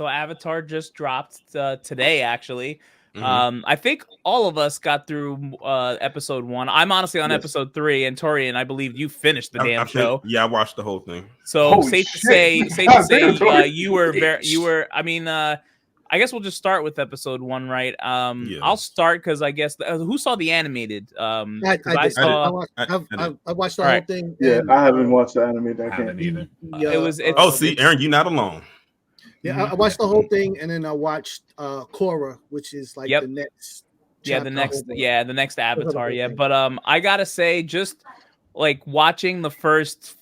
So Avatar just dropped today, actually. Mm-hmm. I think all of us got through episode 1. I'm honestly on episode 3, and Taurean, I believe you finished the damn show. Yeah, I watched the whole thing. So Holy safe to shit. say, you were. I mean, I guess we'll just start with episode 1, right? I'll start because I guess who saw the animated? I watched the Right. whole thing. Yeah, I haven't watched the anime. I haven't either. See, Aaron, you're not alone. Yeah, I watched the whole thing, and then I watched Korra, which is like the next. The next Avatar. Yeah, but I gotta say, just like watching the first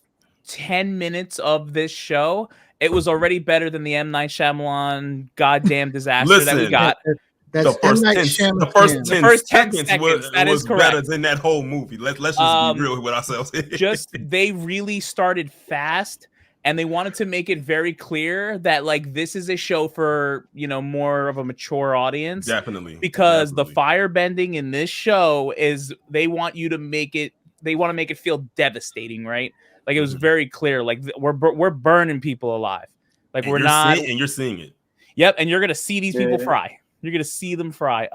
10 minutes of this show, it was already better than the M. Night Shyamalan goddamn disaster that we got. That's the first 10 seconds was better correct. than that whole movie. Let's just be real with ourselves. They really started fast. And they wanted to make it very clear that like this is a show for, more of a mature audience. Definitely. Because the firebending in this show is they want to make it feel devastating, right? Like it was very clear. Like we're burning people alive. Like and you're seeing it. Yep, and you're gonna see these people fry. You're gonna see them fry.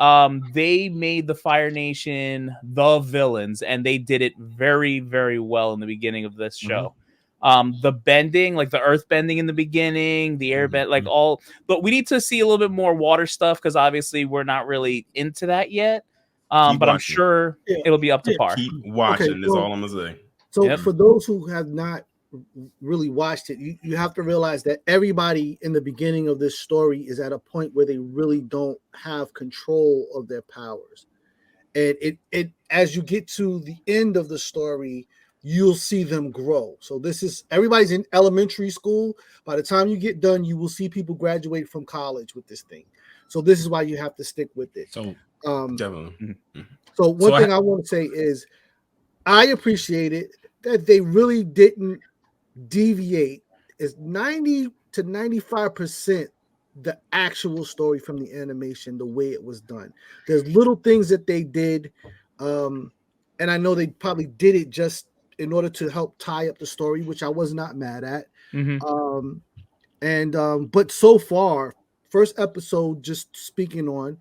They made the Fire Nation the villains, and they did it very, very well in the beginning of this show. The bending, like the earth bending in the beginning, the air bend, like all, but we need to see a little bit more water stuff because obviously we're not really into that yet. But I'm sure it'll be up to par. Keep watching is all I'm gonna say. So for those who have not really watched it, you have to realize that everybody in the beginning of this story is at a point where they really don't have control of their powers. And it as you get to the end of the story, you'll see them grow. So everybody's in elementary school. By the time you get done, you will see people graduate from college with this thing. So this is why you have to stick with it. So definitely. So one thing I want to say is I appreciate it that they really didn't deviate. It's 90 to 95% the actual story from the animation, the way it was done. There's little things that they did. And I know they probably did it just in order to help tie up the story, which I was not mad at. But so far, first episode, just speaking on,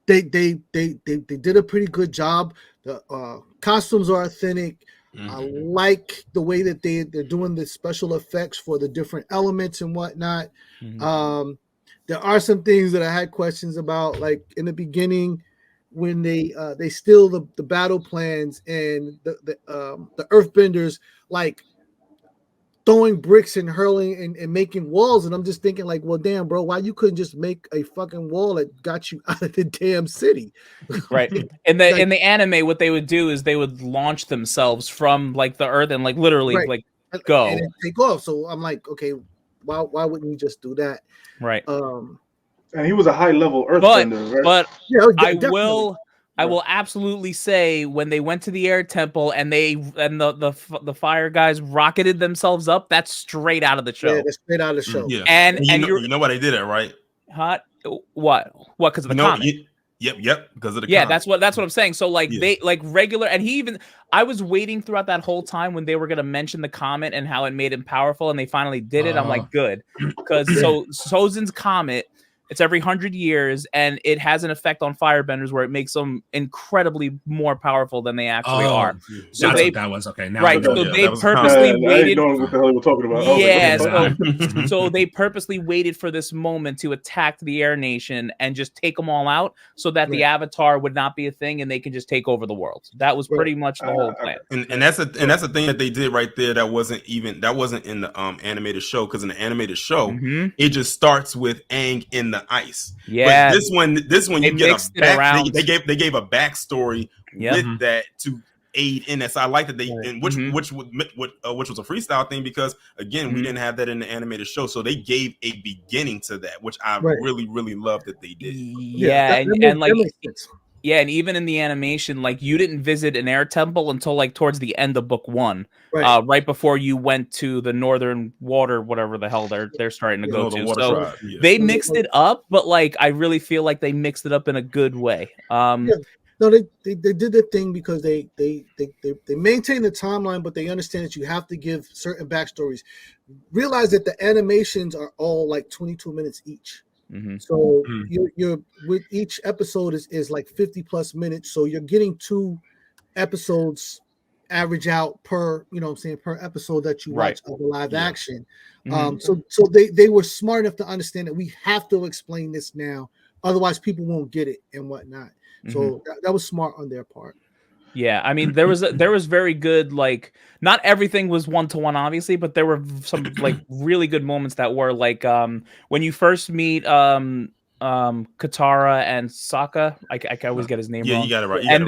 they did a pretty good job. The costumes are authentic. I like the way that they're doing the special effects for the different elements and whatnot. There are some things that I had questions about, like in the beginning, when they steal the battle plans and the earthbenders like throwing bricks and hurling and making walls, and I'm just thinking like, well, damn, bro, why you couldn't just make a fucking wall that got you out of the damn city? Right. In the anime, what they would do is they would launch themselves from like the earth and like literally like go and take off. So I'm like, okay, why wouldn't you just do that? Right. And he was a high level earthbender, right? But I will absolutely say when they went to the air temple and the fire guys rocketed themselves up, that's straight out of the show. Yeah, that's straight out of the show. Yeah. And you know why they did it, right? Hot? What? Because of the comic. Yep. Because of the comic. That's what I'm saying. So like they like regular, and I was waiting throughout that whole time when they were gonna mention the comet and how it made him powerful, and they finally did it. I'm like, good, because so Sozin's comet. It's every 100 years, and it has an effect on firebenders where it makes them incredly more powerful than they actually are. So that was okay. Now they purposely waited. I don't know what the hell we're talking about. Yeah, so they purposely waited for this moment to attack the Air Nation and just take them all out, so that the Avatar would not be a thing, and they can just take over the world. That was pretty much the whole plan. And that's the thing that they did right there. That wasn't in the animated show, because in the animated show, it just starts with Aang in the ice. Yeah, but this one you get a they gave a backstory with that to aid in that. So I like that they which was a freestyle thing, because again we didn't have that in the animated show, so they gave a beginning to that, which I really love that they did. And even in the animation, like you didn't visit an air temple until like towards the end of book 1, right before you went to the northern water, whatever the hell they're starting to go to. So they mixed it up, but like I really feel like they mixed it up in a good way. No, they did their thing because they maintain the timeline, but they understand that you have to give certain backstories. Realize that the animations are all like 22 minutes each. So you're with each episode is like 50 plus minutes. So you're getting 2 episodes average out per, per episode that you watch of the live action. So they were smart enough to understand that we have to explain this now, otherwise people won't get it and whatnot. So that was smart on their part. Yeah, I mean, there was very good, like, not everything was 1-to-1, obviously, but there were some like really good moments that were like when you first meet Katara and Sokka. I always get his name wrong. Yeah, you got it right. And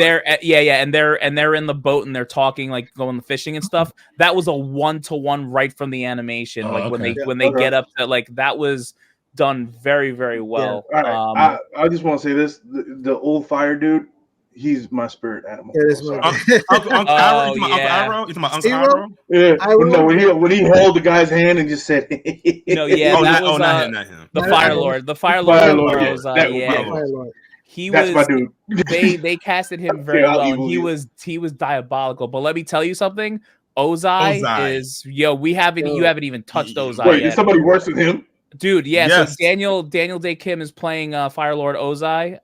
they're in the boat and they're talking, like going fishing and stuff. That was a 1-to-1 right from the animation. When they get up to, like, that was done very, very well. Yeah. All right. I just want to say this: the old fire dude. He's my spirit animal. Yeah, that's Uncle Iroh? You talking about Uncle Iroh? Yeah. When he held the guy's hand and just said, not him. The Fire Lord. The Fire Lord. He was my dude. They casted him very well. And he was diabolical. But let me tell you something. Ozai is you haven't even touched Ozai. Wait, yet. Is somebody worse than him? Dude, yeah. Yes. So Daniel Day Kim is playing Fire Lord Ozai.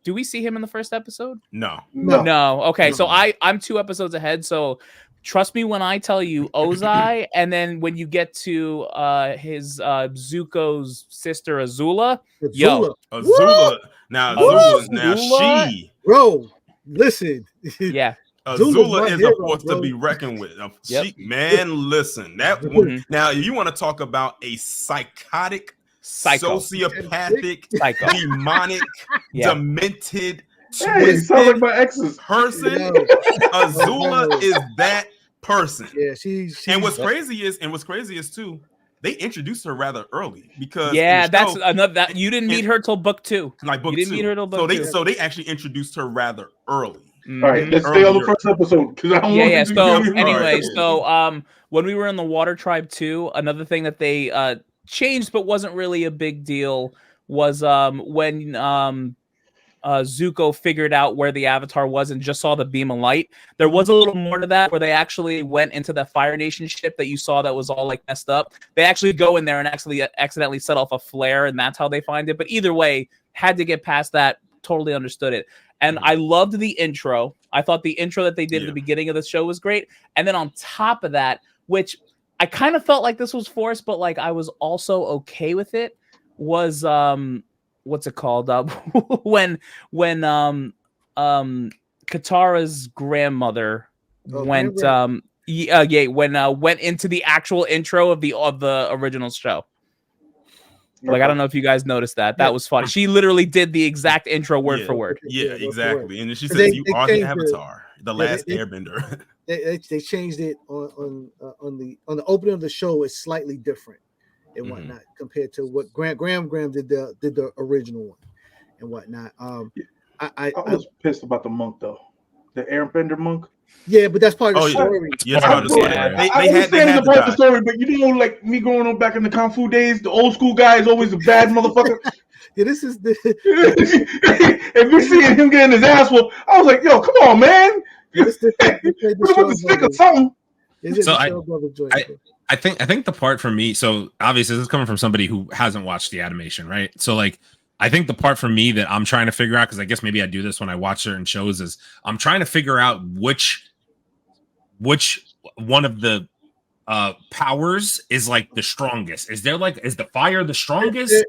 Do we see him in the first episode? No. Okay, so I'm 2 episodes ahead. So trust me when I tell you Ozai, and then when you get to his Zuko's sister Azula. Azula. Now she. Bro, listen. Yeah. Azula is a force to be reckoned with. Listen. Now, if you want to talk about a psychotic, sociopathic, demonic, demented, sounds like my exes person, Azula is that person. Yeah, she's and what's crazy is too, they introduced her rather early because that's another that you didn't meet her till book 2. You didn't meet her till book 2. So they actually introduced her rather early. All right, let's stay on the first episode because I don't want to. So anyway, when we were in the Water Tribe 2, another thing that they changed but wasn't really a big deal was when Zuko figured out where the Avatar was and just saw the beam of light. There was a little more to that where they actually went into the Fire Nation ship that you saw that was all like messed up. They actually go in there and actually accidentally set off a flare, and that's how they find it. But either way, had to get past that. Totally understood it. And I loved the intro. I thought the intro that they did at the beginning of the show was great. And then on top of that, which I kind of felt like this was forced, but like I was also okay with it, was what's it called? When Katara's grandmother went into the actual intro of the original show. Like, I don't know if you guys noticed that. That was funny. She literally did the exact intro word for word. Yeah, exactly. And then she says, "You are the Avatar, the last Airbender." They changed it on the opening of the show. It's slightly different and whatnot compared to what Graham did the original one and whatnot. I was pissed about the monk though, the Airbender monk. Yeah, but that's part of the story. Yes, I understand. They had part of the story, but like me growing up back in the Kung Fu days, the old school guy is always a bad motherfucker. Yeah, this is the. If we seeing him getting his ass whooped, I was like, "Yo, come on, man! Put him with the stick or something." So I think the part for me. So obviously, this is coming from somebody who hasn't watched the animation, right? So like. I think the part for me that I'm trying to figure out, because I guess maybe I do this when I watch certain shows, is I'm trying to figure out which one of the powers is like the strongest. Is the fire the strongest?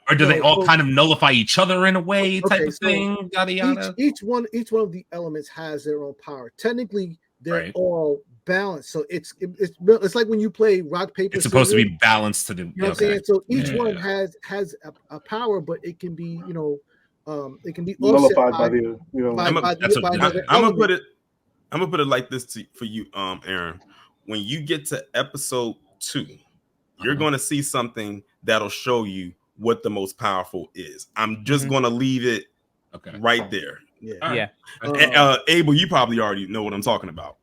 Or do they all kind of nullify each other in a way, type of thing? Yada yada. Each one of the elements has their own power. Technically, they're all balanced. So it's like when you play rock paper. It's supposed to be balanced to do. You know what I'm saying? So each one has a power, but it can be it can be nullified by the I'm gonna put it like this for you, Aaron. When you get to episode 2, you're gonna see something that'll show you what the most powerful is. I'm just gonna leave it right there. Yeah. Abel, you probably already know what I'm talking about.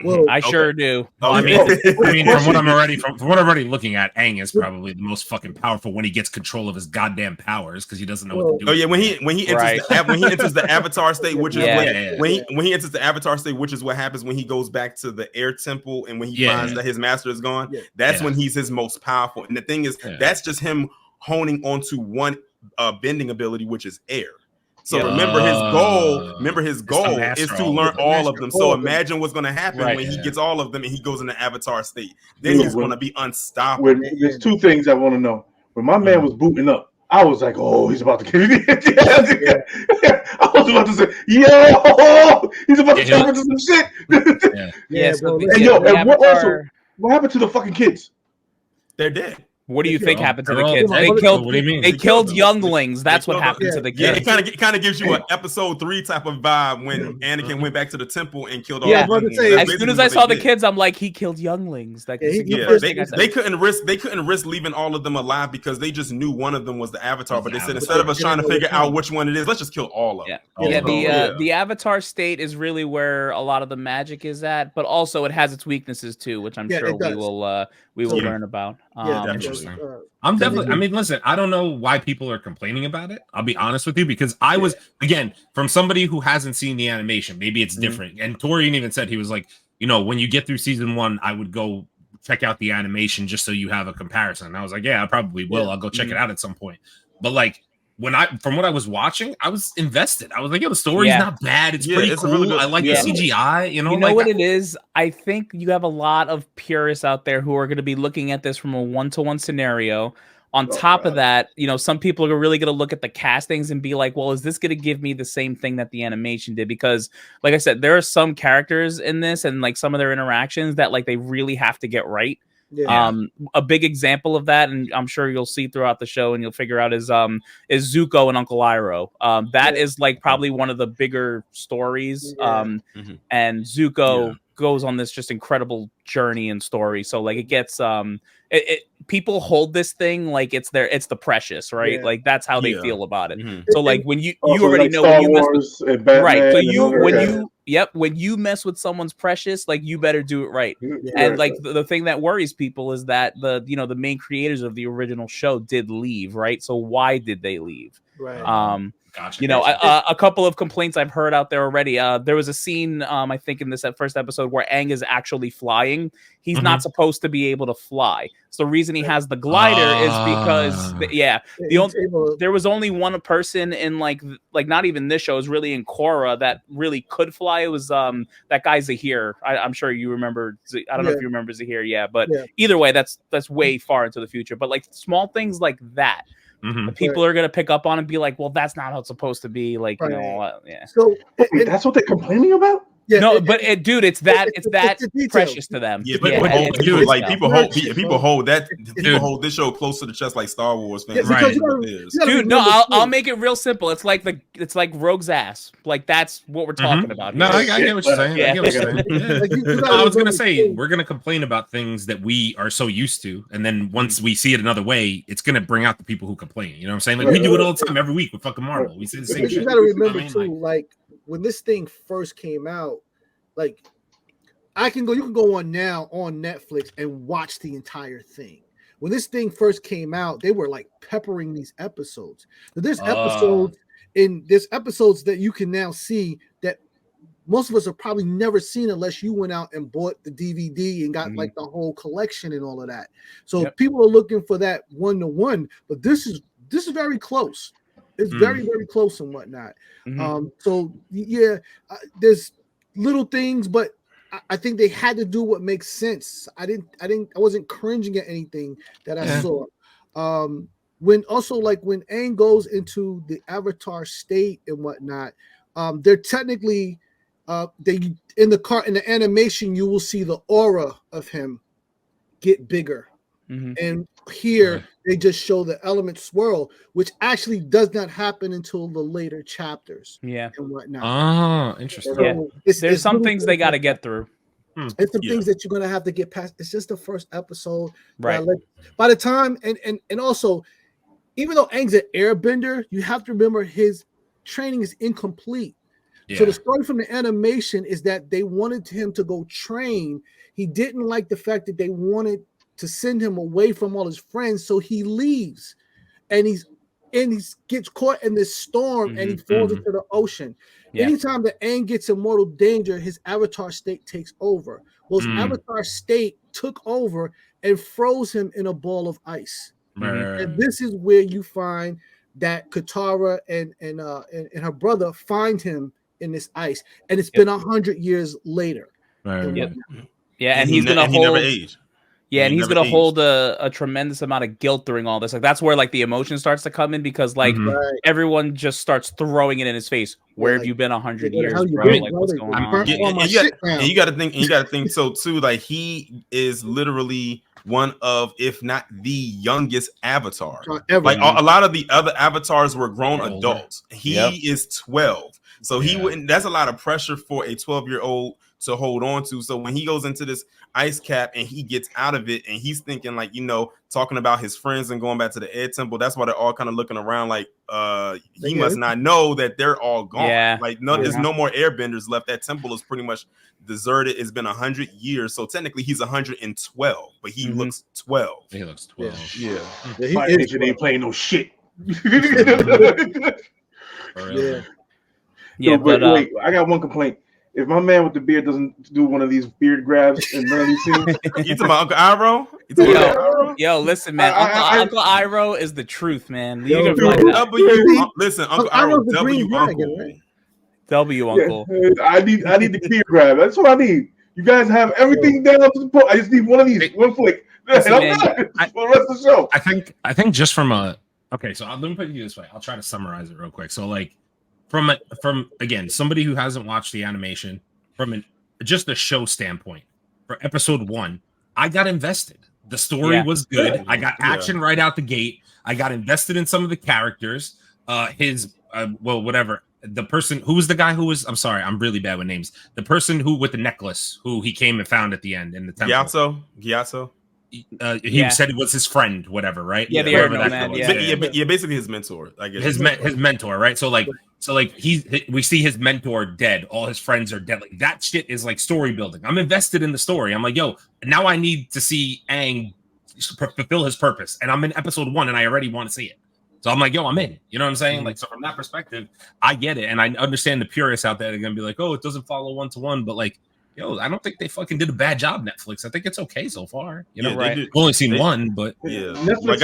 Well, I sure do. Well, I mean, from what I'm already looking at, Aang is probably the most fucking powerful when he gets control of his goddamn powers because he doesn't know what to do. Oh yeah, when he enters the Avatar state, which is when he enters the Avatar state, which is what happens when he goes back to the air temple and when he finds that his master is gone. Yeah. That's when he's his most powerful. And the thing is, that's just him honing onto one bending ability, which is air. So remember his goal is to learn all of them. So imagine what's going to happen when he gets all of them and he goes into Avatar state. Then he's going to be unstoppable. There's two things I want to know. When my man was booting up, I was like, "Oh, he's about to kill me." I was about to say, "Yo, he's about to jump into some shit." What happened to the fucking kids? They're dead. What do you think happened to the kids? They killed younglings. That's what happened to the kids. Yeah, it kind of gives you an episode 3 type of vibe when Anakin went back to the temple and killed all. As soon as I saw the kids, I'm like, he killed younglings. They couldn't risk leaving all of them alive because they just knew one of them was the Avatar. But they said instead of us trying to figure out which one it is, let's just kill all of them. The Avatar state is really where a lot of the magic is at, but also it has its weaknesses too, which I'm sure we will learn about. Interesting. I'm definitely. I mean, listen. I don't know why people are complaining about it. I'll be honest with you because I was again from somebody who hasn't seen the animation. Maybe it's different. And Taurean even said he was like, when you get through season 1, I would go check out the animation just so you have a comparison. And I was like, yeah, I probably will. I'll go check it out at some point. But like from what I was watching, I was invested. I was like, the story's not bad. It's pretty cool. Really good. I like the CGI. You know what it is? I think you have a lot of purists out there who are going to be looking at this from a 1-to-1 scenario. On top of that, some people are really going to look at the castings and be like, well, is this going to give me the same thing that the animation did? Because like I said, there are some characters in this and like some of their interactions that like they really have to get right. Yeah. A big example of that, and I'm sure you'll see throughout the show and you'll figure out is Zuko and Uncle Iroh. That is like probably one of the bigger stories. And Zuko goes on this just incredible journey and story. So like it gets people hold this thing like it's the precious, right? Like that's how they feel about it. So like when you already know when you mess with, right. So when you mess with someone's precious, like you better do it right. And like the thing that worries people is that the main creators of the original show did leave, right? So why did they leave? Right. A couple of complaints I've heard out there already. There was a scene, I think, in this first episode where Aang is actually flying. He's not supposed to be able to fly. So the reason he has the glider is because, there was only one person in like not even this show, it was really in Korra that really could fly. It was that guy Zahir. I'm sure you remember. I don't know if you remember Zahir, but either way, that's way far into the future. But like small things like that. People are gonna pick up on and be like, "Well, that's not how it's supposed to be." Like, So that's what they're complaining about. Yeah, no, but it's that precious to them. Yeah, people hold this show close to the chest like Star Wars fans. Right. Dude, no, I'll make it real simple. It's like Rogue's ass. Like that's what we're talking about. No, I get what you're saying. I was gonna say we're gonna complain about things that we are so used to, and then once we see it another way, it's gonna bring out the people who complain. You know what I'm saying? Like we do it all the time every week with fucking Marvel. We say the same shit. You gotta remember too, like when this thing first came out, like you can go on now on Netflix and watch the entire thing. When this thing first came out, they were like peppering these episodes. So there's episodes that you can now see that most of us have probably never seen unless you went out and bought the DVD and got like the whole collection and all of that. So people are looking for that 1-to-1, but this is very close. It's very, very close and whatnot. There's little things, but I think they had to do what makes sense. I wasn't cringing at anything that I saw. When Aang goes into the Avatar state and whatnot, they're technically in the animation you will see the aura of him get bigger. And here they just show the element swirl, which actually does not happen until the later chapters. And whatnot. Interesting. So there's some things they got to get through. It's some things that you're gonna have to get past. It's just the first episode, right? By the time and also, even though Aang's an airbender, you have to remember his training is incomplete. So the story from the animation is that they wanted him to go train. He didn't like the fact that they wanted to send him away from all his friends, so he leaves, and he gets caught in this storm, and he falls into the ocean. Anytime that Aang gets in mortal danger, his avatar state takes over. Well, his avatar state took over and froze him in a ball of ice. And this is where you find that Katara and her brother find him in this ice, and it's been 100 years later. And he's gonna hold. He never aged. Yeah, and he's gonna hold a tremendous amount of guilt during all this. Like that's where like the emotion starts to come in because like everyone just starts throwing it in his face. Where have you been 100 years, bro? Like what's going on? You got to think so too. Like he is literally one of, if not the youngest avatar. Like a lot of the other avatars were grown adults. He is 12, so he wouldn't. That's a lot of pressure for a 12-year-old to hold on to. So when he goes into this ice cap and he gets out of it and he's thinking like, talking about his friends and going back to the Air Temple, that's why they're all kind of looking around like he must not know that they're all gone. Like there's no more airbenders left. That temple is pretty much deserted. It's been 100 years. So technically he's 112, but he looks 12. He looks 12. Yeah. He ain't playing no shit. But wait, I got one complaint. If my man with the beard doesn't do one of these beard grabs in none of these scenes, you talking about Uncle Iroh? Yo, listen, man. Uncle Iroh is the truth, man. Listen, Uncle Iroh, W Uncle. W Uncle. I need the beard grab. That's what I need. You guys have everything down to the point. I just need one of these, one flick. Listen, for the rest of the show. I think just from so let me put it this way. I'll try to summarize it real quick. So like. From again, somebody who hasn't watched the animation, from just a show standpoint, for episode 1, I got invested. The story was good. I got action right out the gate. I got invested in some of the characters. Whatever. The person who was the guy who was, I'm sorry, I'm really bad with names. The person who with the necklace who he came and found at the end in the temple. Gyatso. He said it was his friend, whatever, right? Yeah, basically his mentor. I guess his mentor, right? So we see his mentor dead. All his friends are dead. Like that shit is like story building. I'm invested in the story. I'm like, yo, now I need to see Aang fulfill his purpose, and I'm in episode 1, and I already want to see it. So I'm like, yo, I'm in. You know what I'm saying? Like, so from that perspective, I get it, and I understand the purists out there are gonna be like, oh, it doesn't follow 1-to-1, but like. Yo, I don't think they fucking did a bad job, Netflix. I think it's okay so far. Right? I've only seen one, but Netflix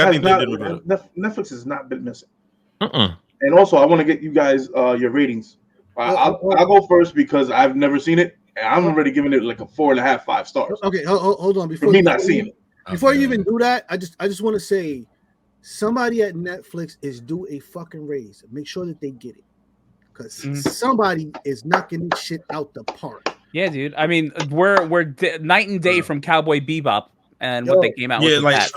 has not been missing. And also, I want to get you guys your ratings. I'll go first because I've never seen it, and I'm already giving it like a 4.5, 5 stars. Okay, hold on. Before me not seeing it, before you even do that, I just want to say, somebody at Netflix is due a fucking raise. Make sure that they get it, because somebody is knocking this shit out the park. Yeah, dude. I mean, we're night and day from Cowboy Bebop and what they came out with. Yeah, like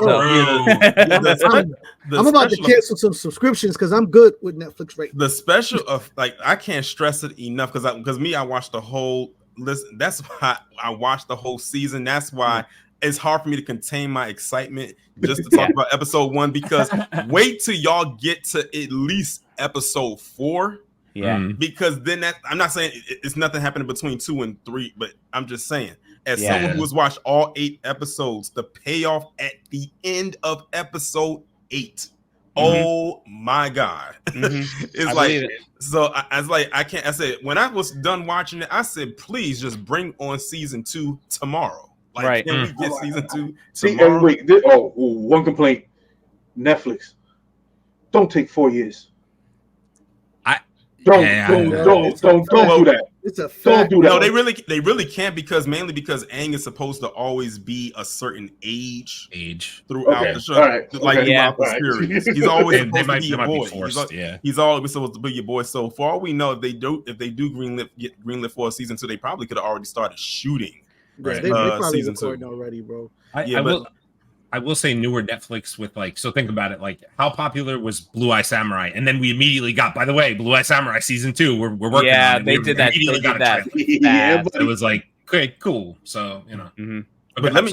I'm about to cancel some subscriptions because I'm good with Netflix right now. The special of I can't stress it enough because I watched the whole list. That's why I watched the whole season. That's why it's hard for me to contain my excitement just to talk about episode 1 because wait till y'all get to at least episode 4. Yeah, because then I'm not saying it's nothing happening between 2 and 3, but I'm just saying, as someone who has watched all 8 episodes, the payoff at the end of episode 8, oh my god, it's so I was like, I said when I was done watching it, I said, please just bring on season 2 tomorrow. Like, can we get season 2 tomorrow? Wait, one complaint: Netflix, don't take 4 years. Don't do that. It's a fact. Don't do that. No, they really can't mainly because Aang is supposed to always be a certain age throughout the show. Throughout the series. He's always supposed to be a boy. He's always supposed to be your boy. So for all we know, if they do greenlit for a season 2, they probably could have already started shooting. Right. They probably recording already, bro. I will say newer Netflix with so think about it, like how popular was Blue Eye Samurai, and then we immediately got, by the way, Blue Eye Samurai season 2. We're working on it. They did that. It was like, okay, cool. So But let me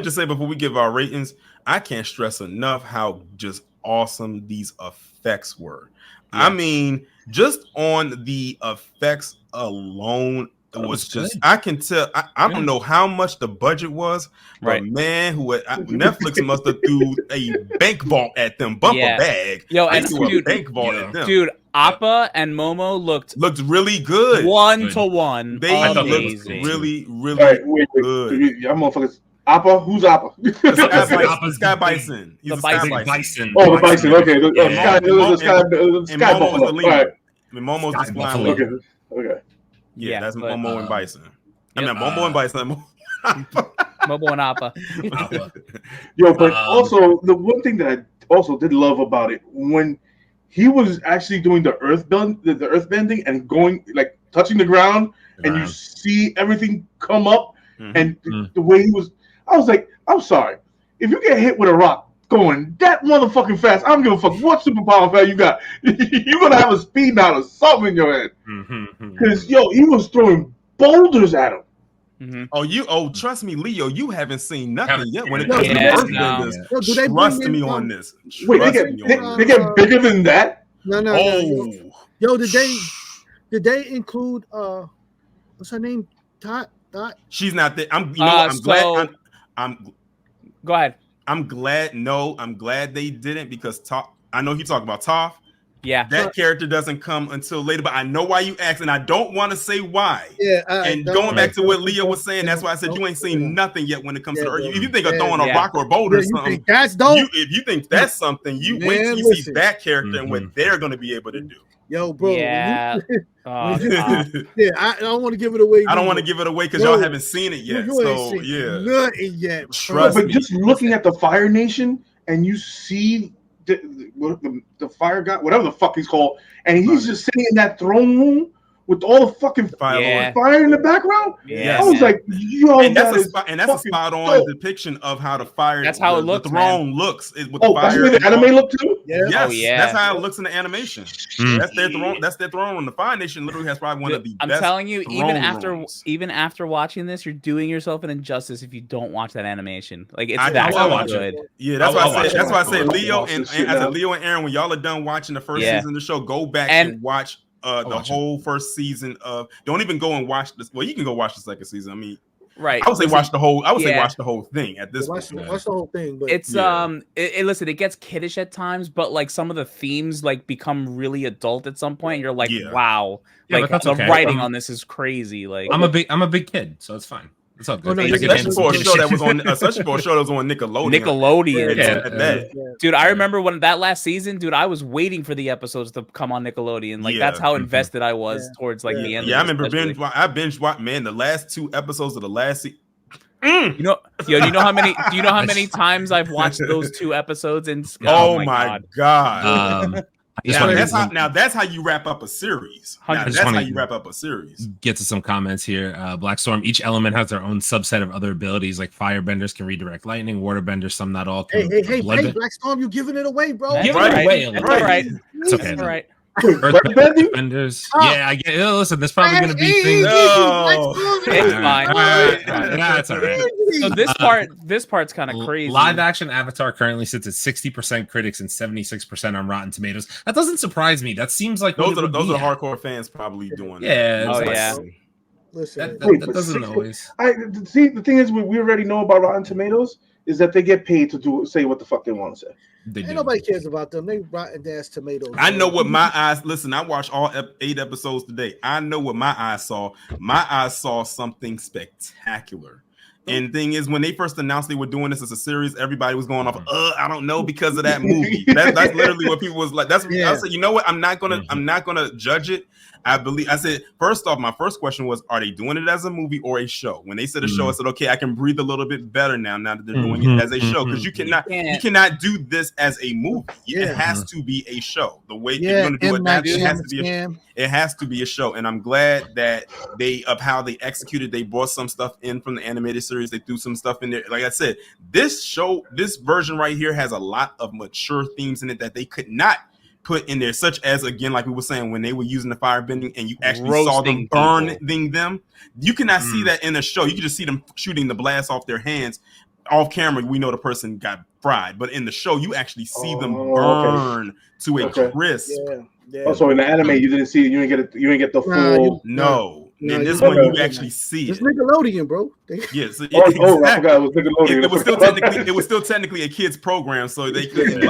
just say before we give our ratings, I can't stress enough how just awesome these effects were. Yeah. I mean, just on the effects alone, it was just good. I can tell. I don't know how much the budget was, but man, Netflix must have threw a bank vault at them, bumper bag. And dude, bank vault at them. Dude, Appa and Momo looked really good, 1-to-1. They looked really good. Y'all motherfuckers. Appa? Who's Appa? Sky Bison. He's the Bison. Oh, the Bison. Okay. The Sky Buffalo. Right. Momo's the Buffalo. Okay. Yeah, that's Momo and Bison. I mean, Momo and Bison. Momo and Appa. Yo, but also the one thing that I also did love about it when he was actually doing the earthbending and going like touching the ground, and you see everything come up, and the way he was. I was like, I'm sorry. If you get hit with a rock going that motherfucking fast, I don't give a fuck what superpower fast you got. You're going to have a speed knot or something in your head. Because, he was throwing boulders at him. Trust me, Leo, you haven't seen nothing yet when it comes to Earthbenders. Trust me on this. Wait, they get bigger than that? No. Yo, did they include, what's her name? Dot? She's not there. I'm glad. Go ahead. I'm glad they didn't because I know you talk about Toph. Yeah. That character doesn't come until later, but I know why you asked, and I don't want to say why. Yeah. And going back to what Leo was saying, that's why I said you ain't seen nothing yet when it comes to the Earth. If you think of throwing a rock or a boulder or something, that's dope. If you think that's something, wait till you see that character and what they're going to be able to do. Yo, bro. Yeah. I don't want to give it away. I don't want to give it away because y'all haven't seen it yet. Nothing yet. Trust me. But just looking at the Fire Nation and you see the fire guy, whatever the fuck he's called, and he's just sitting in that throne room with all the fucking fire in the background. Yeah, I was like, yo, and that's a spot on depiction of how the fire. That's how it looks. The throne looks. That's the way the anime look too. Yes, that's how it looks in the animation. That's their throne. That's their throne. The Fire Nation literally has probably one of the best. I'm telling you, even after watching this, you're doing yourself an injustice if you don't watch that animation. Like it's that good. Yeah, that's why I say Leo and Leo and Aaron, when y'all are done watching the first season of the show, go back and watch the whole first season of. Don't even go and watch this. Well, you can go watch the second season. I mean. Right. I would say watch the whole. I would say watch the whole thing at this point. Watch the whole thing. But it's listen, it gets kiddish at times, but like some of the themes like become really adult at some point. And you're like, wow, like the writing on this is crazy. Like I'm a big kid, so it's fine. It's up. Especially for a show that was on Nickelodeon. Dude, I remember when that last season, dude, I was waiting for the episodes to come on Nickelodeon. Like that's how invested I was towards like the end. Yeah, I remember I binge watched the last 2 episodes of the last season. You know how many times I've watched those 2 episodes in oh my god. That's how you wrap up a series. That's how you wrap up a series. Get to some comments here. Black Storm. Each element has their own subset of other abilities. Like firebenders can redirect lightning. Waterbenders, some not all. Hey, Black Storm, you giving it away, bro? Give it away. It's okay. All right. Earthbenders. Yeah, I get. Listen, there's probably going to be things. It's fine. That's all right. So this part's kind of crazy. Live action Avatar currently sits at 60% critics and 76% on Rotten Tomatoes. That doesn't surprise me. That seems like those are hardcore fans probably doing. Listen, that doesn't always. See, the thing is, we already know about Rotten Tomatoes is that they get paid to say what the fuck they want to say. Ain't nobody cares about them. They rotten ass tomatoes. I know what my eyes. Listen, I watched all 8 episodes today. I know what my eyes saw. My eyes saw something spectacular. And the thing is, when they first announced they were doing this as a series, everybody was going off. I don't know because of that movie. That's literally what people was like. I said, you know what? I'm not gonna judge it. I said, first off, my first question was, are they doing it as a movie or a show? When they said a show, I said, okay, I can breathe a little bit better now that they're doing it as a show, because you cannot do this as a movie. It has to be a show. The way you're going to do it has to be a show. And I'm glad that how they executed. They brought some stuff in from the animated series. They threw some stuff in there. Like I said, this version right here has a lot of mature themes in it that they could not put in there, such as, again, like we were saying, when they were using the firebending and you actually Roasting saw them burning them. You cannot see that in the show. You can just see them shooting the blast off their hands. Off camera, we know the person got fried, but in the show, you actually see them burn to a crisp. Yeah. Also, in the anime, you didn't see it. You didn't get the full. No. In this one, you actually see it. It's Nickelodeon, bro. Yes. I forgot it was Nickelodeon. It was still technically a kids program, so they couldn't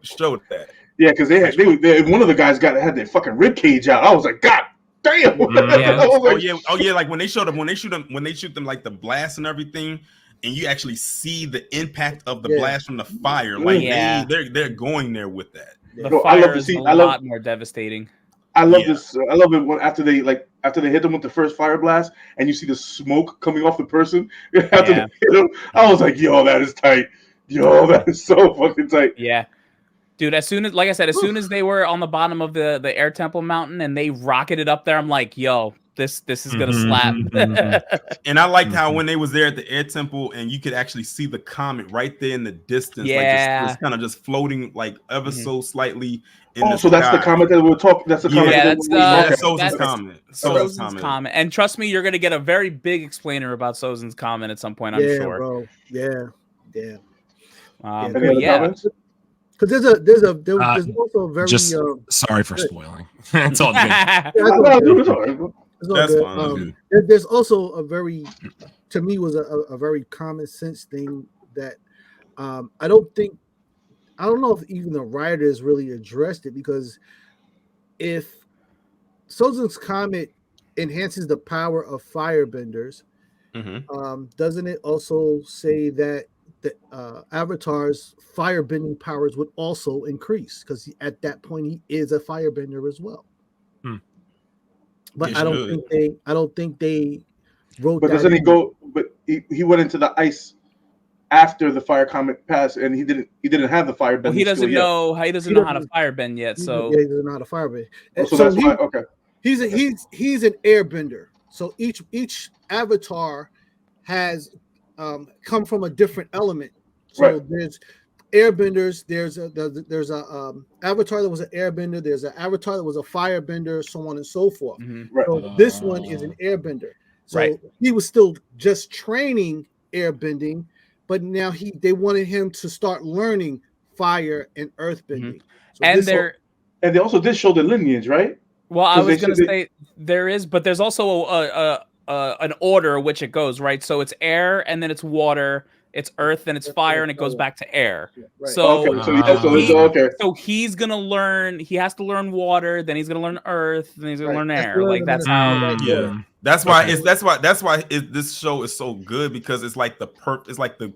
show that. Yeah, because they one of the guys had their fucking rib cage out. I was like, God damn. Like when they shoot them like the blast and everything, and you actually see the impact of the blast from the fire. Like they're going there with that. The fire is a lot more devastating. I love this. I love it when after they hit them with the first fire blast, and you see the smoke coming off the person after they hit them. I was like, yo, that is tight. Yo, that is so fucking tight. Yeah. Dude, as soon as they were on the bottom of the air temple mountain and they rocketed up there, I'm like, yo, this is gonna slap. And I liked how when they was there at the air temple and you could actually see the comet right there in the distance, like kind of just floating like ever so slightly. So that's the comment that we're talking. That's the comment. That's Sozin's comment. Sozin's comment. And trust me, you're gonna get a very big explainer about Sozin's comment at some point. I'm sure. Bro. Yeah. Because there's also a very sorry for spoiling. It's all good. That's fine. There's also a very, to me, was a very common sense thing that I don't know if even the writers really addressed it, because if Sozin's comet enhances the power of firebenders, doesn't it also say that the Avatar's firebending powers would also increase, because at that point he is a firebender as well? But I don't think they wrote. But doesn't he go? But he went into the ice after the fire comet passed, and he didn't have the firebending. Well, he doesn't know how to firebend yet. So he doesn't know how to firebend. So that's why. Okay. He's an airbender. So each avatar has come from a different element. So there's airbenders. There's a avatar that was an airbender. There's an avatar that was a firebender, so on and so forth. So this one is an airbender. So he was still just training airbending, but now they wanted him to start learning fire and earthbending. So and they also did show the lineage, right? Well, I was going to say there is, but there's also an order which it goes, right? So it's air, and then it's water, it's earth, then it's fire, and it goes back to air. So he's going to learn. He has to learn water, then he's going to learn earth, then he's going to learn air. Like that's how. That's why this show is so good, because it's like the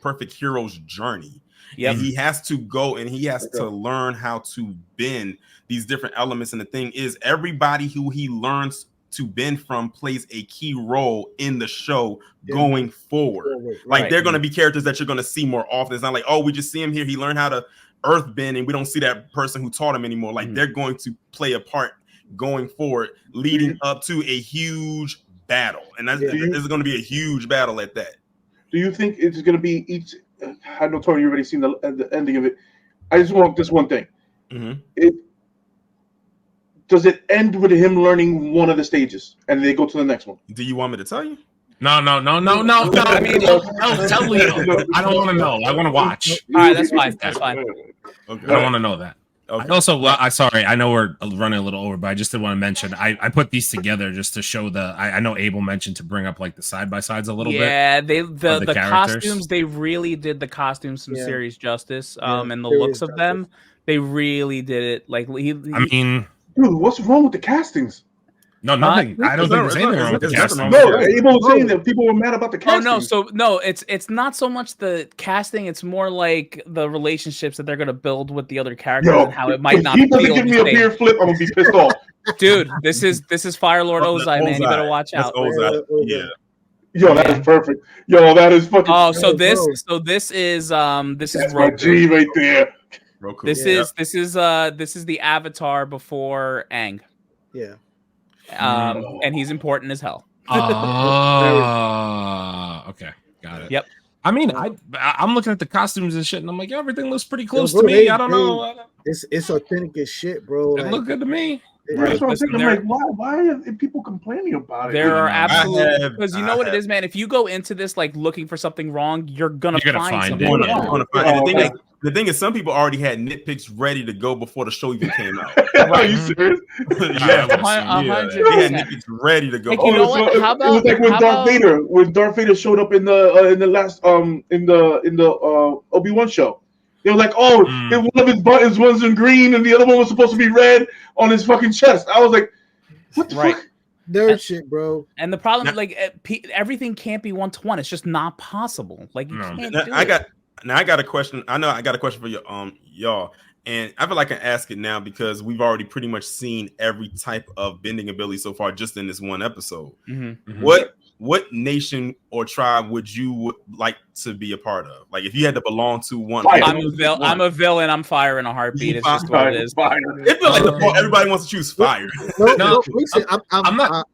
perfect hero's journey. Yeah, he has to go and he has to learn how to bend these different elements. And the thing is, everybody who he learns to bend from plays a key role in the show going forward. Like they're going to be characters that you're going to see more often. It's not like, oh, we just see him here, he learned how to earth bend, and we don't see that person who taught him anymore. Like they're going to play a part going forward, leading up to a huge battle. And this is going to be a huge battle at that. Do you think it's going to be each? I know, Tony, you already seen the ending of it. I just want this one thing. Does it end with him learning one of the stages and they go to the next one? Do you want me to tell you? No. I mean, tell Leo. I don't want to know. I want to watch. All right, that's fine. That's fine. Okay. I don't want to know that. Okay. Sorry, I know we're running a little over, but I just did want to mention I put these together just to show I know Abel mentioned to bring up like the side by sides a little bit. Yeah, the costumes, they really did the costumes some serious justice. And the looks of them, they really did it. Like dude, what's wrong with the castings? No, nothing. I don't think there's anything wrong with the casting. No, Abel was saying that people were mad about the casting. It's not so much the casting. It's more like the relationships that they're going to build with the other characters and how it might not. If he doesn't give me a beer flip, I'm gonna be pissed off. Dude, this is Fire Lord Ozai, man. You better watch out. Yeah. Yo, that is perfect. Yo, that is fucking. Oh, so this is That's Roku. my G right there. Roku. This is the Avatar before Aang. Yeah. And he's important as hell. Okay, got it. Yep. I mean, I'm looking at the costumes and shit, and I'm like, everything looks pretty close to me. I don't know. It's authentic as shit, bro. It look good to me. That's what I'm saying. I'm like, why are people complaining about it? There are absolutely, because you know what it is, man. If you go into this like looking for something wrong, you're gonna find something wrong. The thing is, some people already had nitpicks ready to go before the show even came out. Are you serious? Yeah, they had nitpicks ready to go. Like, you know what? How about, it was like when Darth Vader showed up in the last in the Obi-Wan show. They were like, one of his buttons was in green and the other one was supposed to be red on his fucking chest. I was like, what the fuck? Nerd shit, bro. And the problem is, like, everything can't be 1-to-1. It's just not possible. Like, you can't do it. I got a question. I know I got a question for you, y'all, and I feel like I can ask it now because we've already pretty much seen every type of bending ability so far just in this one episode. Mm-hmm. What nation or tribe would you like to be a part of? Like, if you had to belong to one, I'm a villain. I'm fire in a heartbeat. It's just what it is. It feels like everybody wants to choose fire. No, listen, I'm not.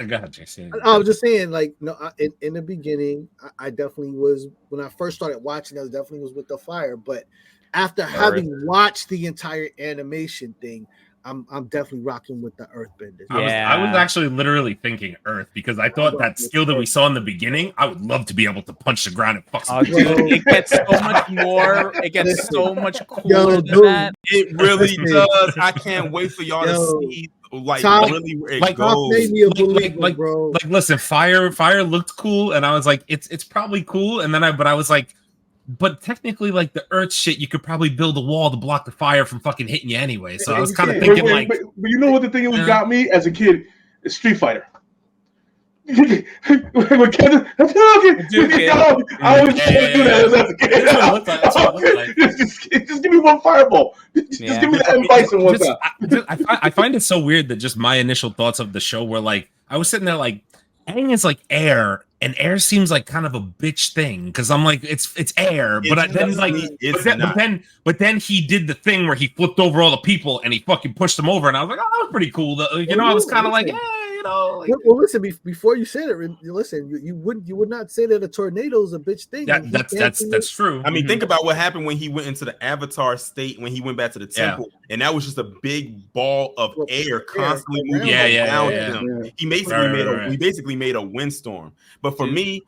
Go ahead, JC. I was just saying, like, no, in the beginning, I definitely was, when I first started watching, I definitely was with the fire. But after having watched the entire animation thing, I'm definitely rocking with the Earthbender. I was actually literally thinking Earth because I thought that skill that we saw in the beginning, I would love to be able to punch the ground and fuck something. Dude, it gets so much more. It gets so much cooler than that. It really does. I can't wait for y'all to see. Like, really where it goes. Bro. Like, listen, fire looked cool, and I was like, it's probably cool. And then I was like, but technically, like the Earth shit, you could probably build a wall to block the fire from fucking hitting you anyway. So I was kind of thinking, but you know what the thing was got me as a kid? It's Street Fighter. I always wanted to do that as a kid. Just give me one fireball. Just give me that bison one time. I find it so weird that just my initial thoughts of the show were like, I was sitting there like, Aang is like air, and air seems like kind of a bitch thing because I'm like, it's air, but then he did the thing where he flipped over all the people and he fucking pushed them over, and I was like, oh, that was pretty cool. I was kind of like, like, well, listen. Before you said it, listen. You would not say that a tornado is a bitch thing. That's true. I mean, think about what happened when he went into the Avatar state when he went back to the temple, and that was just a big ball of air constantly moving around him. He basically made a windstorm. But for me,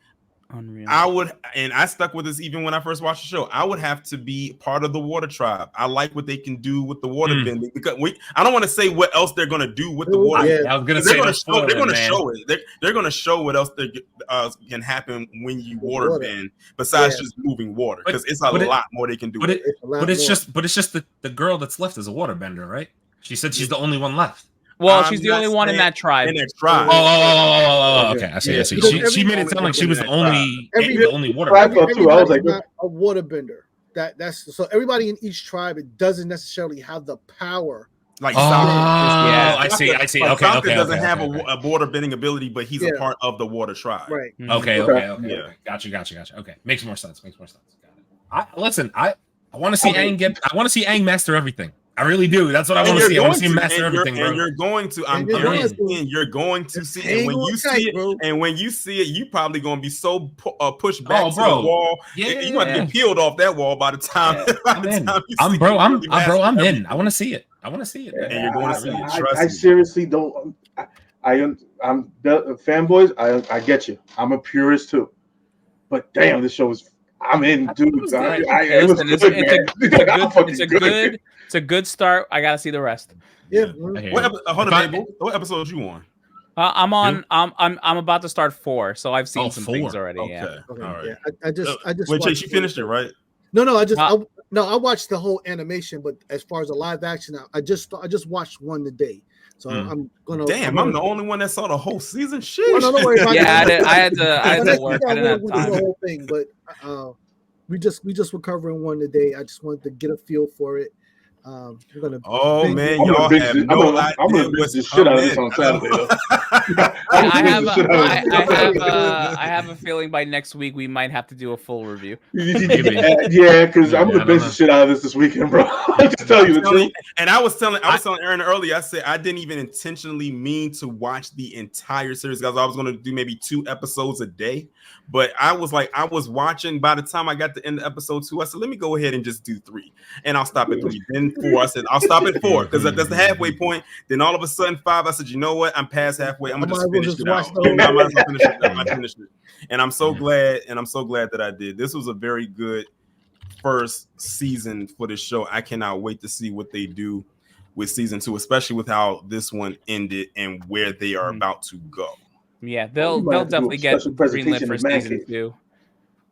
unreal. I stuck with this even when I first watched the show. I would have to be part of the water tribe. I like what they can do with the water bending because I don't want to say what else they're going to do with the water. I was going to say they're going to show it. They're going to show what else can happen when you water bend besides just moving water because it's a lot more they can do. But it's just the girl that's left is a water bender, right? She said she's the only one left. Well, she's the only one in that tribe. Oh, okay. I see. She made it sound like she was the only water bender. I was like, a water bender. That's so everybody in each tribe, it doesn't necessarily have the power. Like, I see. Okay. Doesn't have a water bending ability, but he's a part of the water tribe. Right. Okay. Yeah. Gotcha. Okay, makes more sense. Got it. I want to see Aang I want to see Aang master everything. I really do. That's what I want to see. I want to see him master everything, bro. And you're going to. You're going to see it. And when you see it, you probably going to be so pushed back to the wall. Yeah, you want to get peeled off that wall by the time. I'm in. I want to see it. And you're going to see it. I seriously don't. I'm the fanboys. I get you. I'm a purist too. But damn, this show is. I'm in, dude. It's a good start. I gotta see the rest. Yeah. What episode you on? I'm on. I'm about to start 4, so I've seen some things already. Okay. Yeah. All right. Yeah. I just. Wait, Chase, you finished it, right? No. I watched the whole animation, but as far as the live action, I just watched one today. So I'm gonna. Damn, I'm the only one that saw the whole season. Shit. No, don't worry about it. I had to work. I didn't have time. The whole thing, but we just were covering one today. I just wanted to get a feel for it. We're gonna. Oh man, y'all have no idea. I'm gonna miss the shit out of this on Saturday. I have a feeling by next week we might have to do a full review. Yeah, because I'm gonna miss the shit out of this weekend, bro. I just tell you the truth. And I was telling Aaron earlier. I said I didn't even intentionally mean to watch the entire series because I was gonna do maybe 2 episodes a day. But I was watching. By the time I got to end of episode 2, I said, let me go ahead and just do 3, and I'll stop at 3. Then 4, I said I'll stop at 4 because that's the halfway point. Then all of a sudden 5, I said, you know what? I'm past halfway. I'm gonna just finish it out. I might as well finish it. And I'm so glad. And I'm so glad that I did. This was a very good first season for this show. I cannot wait to see what they do with season 2, especially with how this one ended and where they are about to go. Yeah, they'll definitely get greenlit for season 2.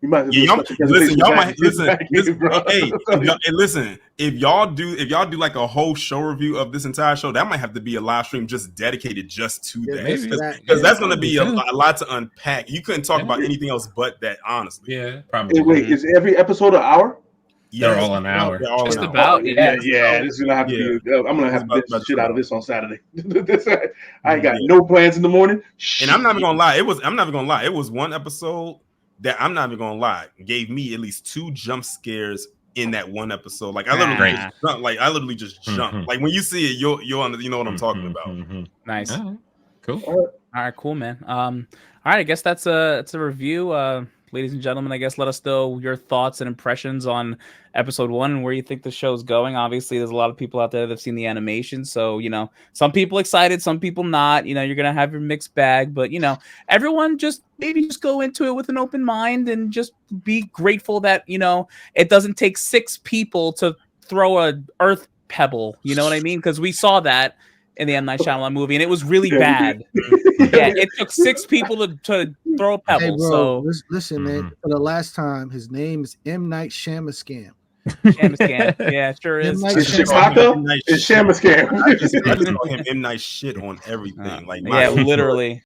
You might listen. If y'all do like a whole show review of this entire show, that might have to be a live stream just dedicated just to that, because that's going to be a lot to unpack. You couldn't talk about anything else but that, honestly. Yeah, probably. Hey, wait, is every episode an hour? They're all an hour. Just about. Yeah. This is gonna have to be. I'm gonna have to get the shit out of this on Saturday. I ain't got no plans in the morning. And I'm not even gonna lie. It was one episode that I'm not even gonna lie gave me at least 2 jump scares in that one episode. Like I literally just jumped. Like when you see it, you know what I'm talking about. Nice. Cool. All right, cool, man. All right, I guess that's a review. Ladies and gentlemen, I guess let us know your thoughts and impressions on episode 1 and where you think the show's going. Obviously, there's a lot of people out there that have seen the animation. So, some people excited, some people not. You're going to have your mixed bag. But, everyone just go into it with an open mind and just be grateful that, it doesn't take 6 people to throw a earth pebble. You know what I mean? Because we saw that in the M. Night Shyamalan movie, and it was really bad. It took 6 people to throw a pebble. Hey, bro, listen, man. For the last time, his name is M. Night Shyamalan. Yeah, it sure is. It's Chicago. It's Shyamalan. I just call him M. Night shit on everything. Literally.